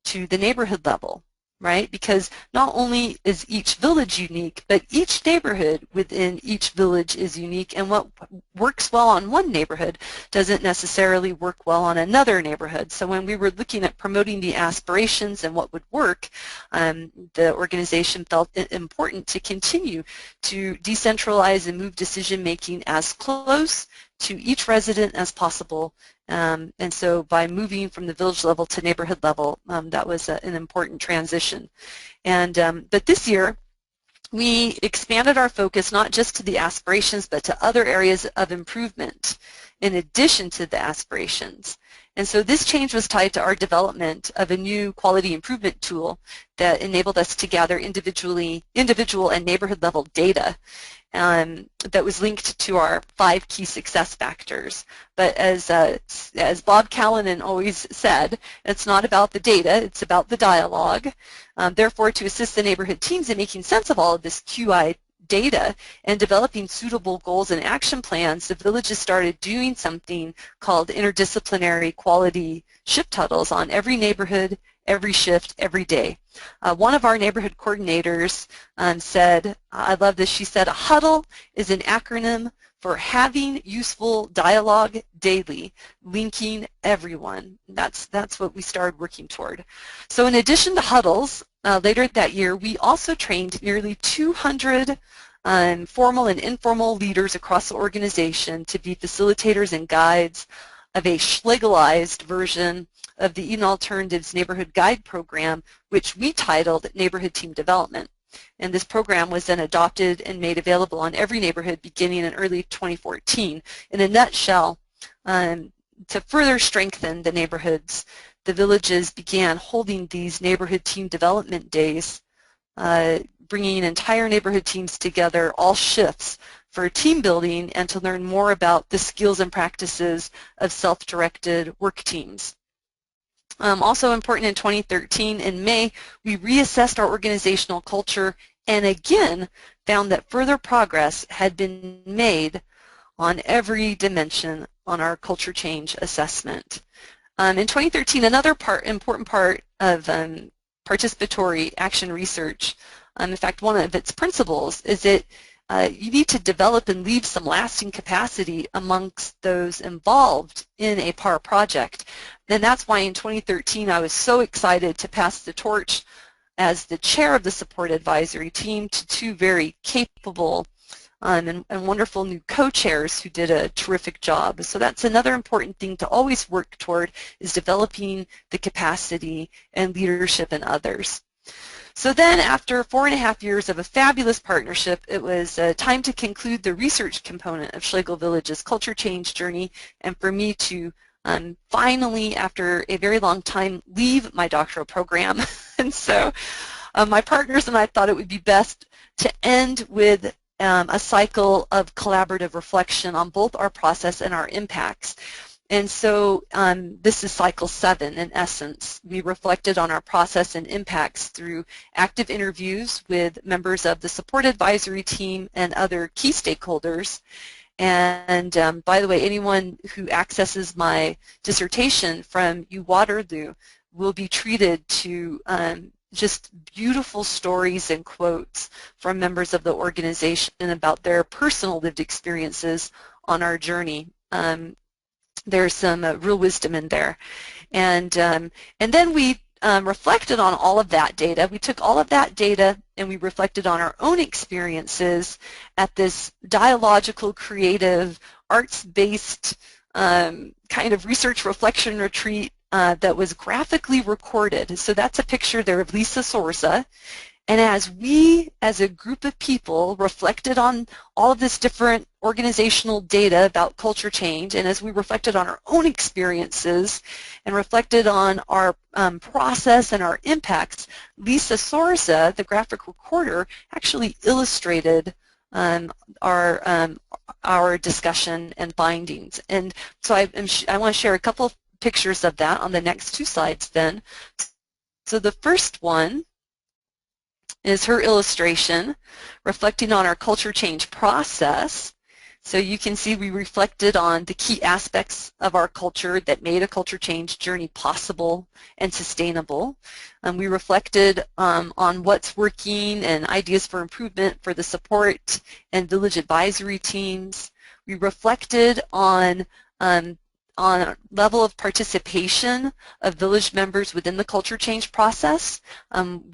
to the neighborhood level, right? Because not only is each village unique, but each neighborhood within each village is unique, and what works well on one neighborhood doesn't necessarily work well on another neighborhood. So when we were looking at promoting the aspirations and what would work, the organization felt it important to continue to decentralize and move decision-making as close to each resident as possible. And so by moving from the village level to neighborhood level, that was an important transition. And but this year, we expanded our focus not just to the aspirations, but to other areas of improvement in addition to the aspirations. And so this change was tied to our development of a new quality improvement tool that enabled us to gather individual and neighborhood level data that was linked to our 5 key success factors. But as Bob Callanan always said, it's not about the data, it's about the dialogue. Therefore, to assist the neighborhood teams in making sense of all of this QI data and developing suitable goals and action plans, the villages started doing something called interdisciplinary quality shift huddles on every neighborhood, every shift, every day. One of our neighborhood coordinators said, I love this, she said, a huddle is an acronym for having useful dialogue daily, linking everyone. That's what we started working toward. So in addition to huddles, later that year, we also trained nearly 200 formal and informal leaders across the organization to be facilitators and guides of a Schlegelized version of the Eden Alternatives Neighborhood Guide Program, which we titled Neighborhood Team Development. And this program was then adopted and made available on every neighborhood beginning in early 2014. In a nutshell, to further strengthen the neighborhoods, the villages began holding these neighborhood team development days, bringing entire neighborhood teams together, all shifts, for team building and to learn more about the skills and practices of self-directed work teams. Also important in 2013, in May, we reassessed our organizational culture and again found that further progress had been made on every dimension on our culture change assessment. In 2013, another important part of participatory action research, in fact, one of its principles is that you need to develop and leave some lasting capacity amongst those involved in a PAR project. And that's why in 2013 I was so excited to pass the torch as the chair of the support advisory team to 2 very capable and wonderful new co-chairs who did a terrific job. So that's another important thing to always work toward, is developing the capacity and leadership in others. So then after 4.5 years of a fabulous partnership, it was time to conclude the research component of Schlegel Villages' culture change journey, and for me to finally, after a very long time, leave my doctoral program. And so my partners and I thought it would be best to end with a cycle of collaborative reflection on both our process and our impacts. And so this is cycle 7 in essence. We reflected on our process and impacts through active interviews with members of the support advisory team and other key stakeholders. And by the way, anyone who accesses my dissertation from UW will be treated to just beautiful stories and quotes from members of the organization about their personal lived experiences on our journey. There's some real wisdom in there. And then we reflected on all of that data. We took all of that data and we reflected on our own experiences at this dialogical, creative, arts-based kind of research reflection retreat that was graphically recorded. So that's a picture there of Lisa Sorza. And as we, as a group of people, reflected on all of this different organizational data about culture change, and as we reflected on our own experiences and reflected on our process and our impacts, Lisa Sorza, the graphic recorder, actually illustrated our discussion and findings. And so I want to share a couple of pictures of that on the next two slides then. So the first one is her illustration reflecting on our culture change process. So you can see we reflected on the key aspects of our culture that made a culture change journey possible and sustainable. We reflected on what's working and ideas for improvement for the support and village advisory teams. We reflected on level of participation of village members within the culture change process.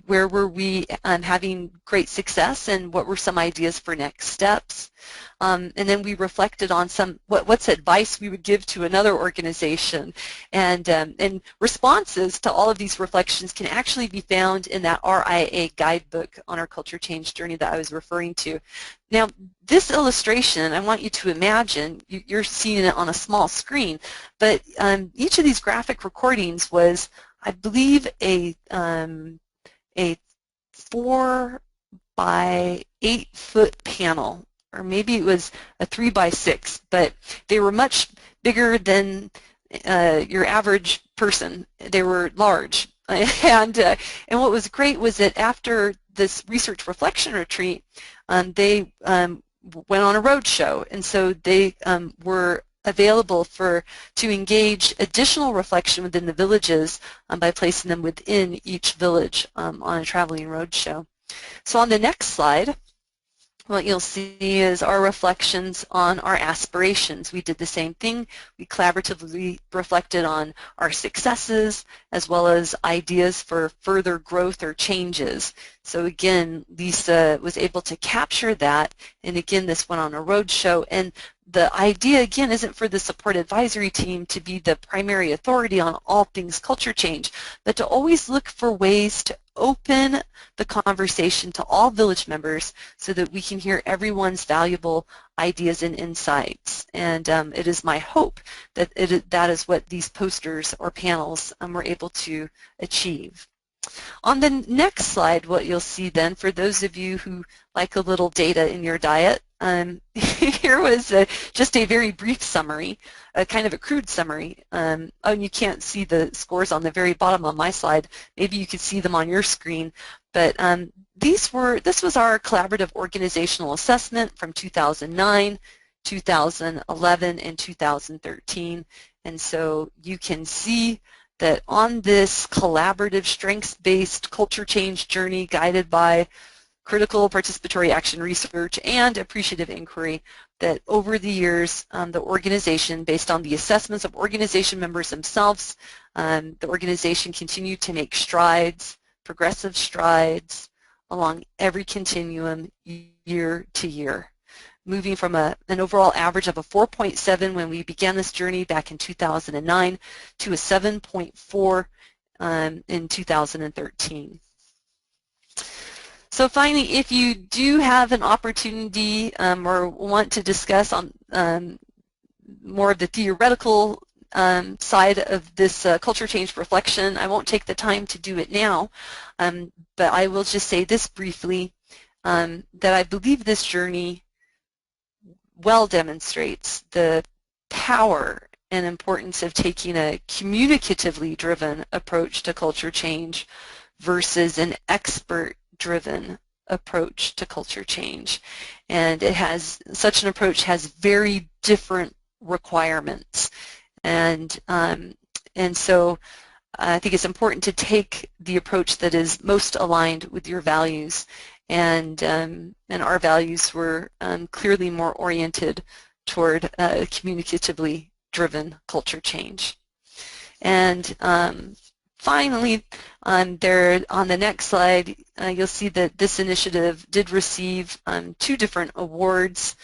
Where were we having great success, and what were some ideas for next steps? And then we reflected on what's advice we would give to another organization. And responses to all of these reflections can actually be found in that RIA guidebook on our culture change journey that I was referring to. Now, this illustration, I want you to imagine, you're seeing it on a small screen, but each of these graphic recordings was, I believe, a 4 by 8 foot panel, or maybe it was a 3 by 6, but they were much bigger than your average person. They were large. And what was great was that after this research reflection retreat, they went on a road show, and so they were available to engage additional reflection within the villages by placing them within each village on a traveling road show. So on the next slide, what you'll see is our reflections on our aspirations. We did the same thing. We collaboratively reflected on our successes as well as ideas for further growth or changes. So again, Lisa was able to capture that, and again, this went on a road show. And the idea, again, isn't for the support advisory team to be the primary authority on all things culture change, but to always look for ways to open the conversation to all village members so that we can hear everyone's valuable ideas and insights. And it is my hope that that is what these posters or panels were able to achieve. On the next slide, what you'll see then, for those of you who like a little data in your diet, here was just a very brief summary, a kind of a crude summary. Oh, and you can't see the scores on the very bottom on my slide. Maybe you could see them on your screen. But this was our collaborative organizational assessment from 2009, 2011, and 2013. And so you can see that on this collaborative, strengths-based culture change journey guided by critical participatory action research and appreciative inquiry, that over the years, the organization, based on the assessments of organization members themselves, the organization continued to make strides, progressive strides, along every continuum year to year, moving from an overall average of a 4.7 when we began this journey back in 2009 to a 7.4 in 2013. So finally, if you do have an opportunity or want to discuss on more of the theoretical side of this culture change reflection, I won't take the time to do it now, but I will just say this briefly, that I believe this journey well demonstrates the power and importance of taking a communicatively driven approach to culture change versus an expert-driven approach to culture change. And such an approach has very different requirements. And so I think it's important to take the approach that is most aligned with your values. And our values were clearly more oriented toward communicatively driven culture change. And finally, on the next slide, you'll see that this initiative did receive 2 different awards,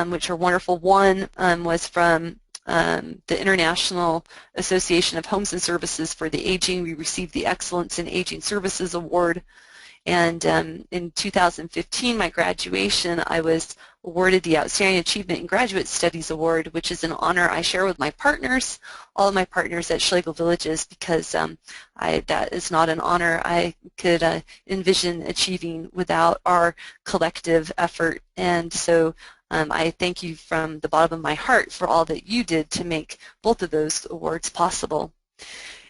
which are wonderful. One was from the International Association of Homes and Services for the Aging. We received the Excellence in Aging Services Award. And in 2015, my graduation, I was awarded the Outstanding Achievement in Graduate Studies Award, which is an honor I share with my partners, all of my partners at Schlegel Villages, because that is not an honor I could envision achieving without our collective effort. And so I thank you from the bottom of my heart for all that you did to make both of those awards possible.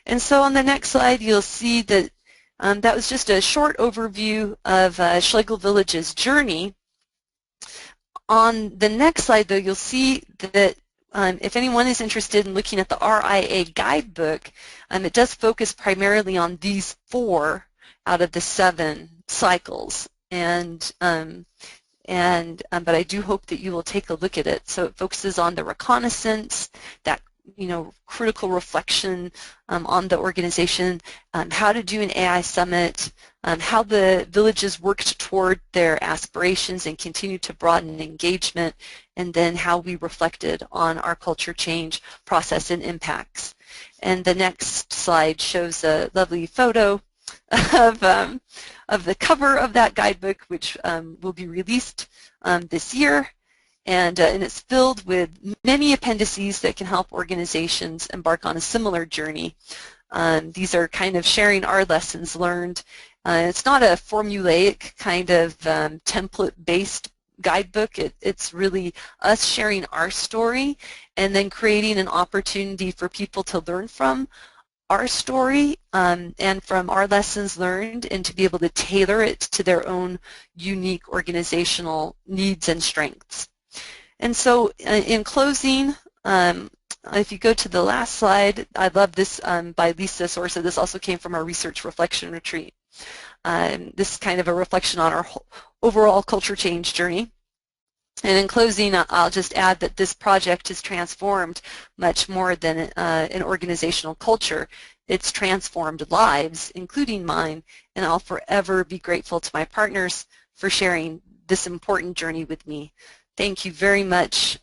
And so on the next slide, you'll see that that was just a short overview of Schlegel Villages' journey. On the next slide, though, you'll see that if anyone is interested in looking at the RIA guidebook, it does focus primarily on these 4 out of the 7 cycles. But I do hope that you will take a look at it. So it focuses on the reconnaissance, that critical reflection on the organization, how to do an AI summit, how the villages worked toward their aspirations and continued to broaden engagement, and then how we reflected on our culture change process and impacts. And the next slide shows a lovely photo of the cover of that guidebook, which will be released this year. And it's filled with many appendices that can help organizations embark on a similar journey. These are kind of sharing our lessons learned. It's not a formulaic kind of template-based guidebook. It's really us sharing our story and then creating an opportunity for people to learn from our story and from our lessons learned, and to be able to tailor it to their own unique organizational needs and strengths. And so in closing, if you go to the last slide, I love this by Lisa Sorsa. This also came from our research reflection retreat. This is kind of a reflection on our overall culture change journey. And in closing, I'll just add that this project has transformed much more than an organizational culture. It's transformed lives, including mine, and I'll forever be grateful to my partners for sharing this important journey with me. Thank you very much.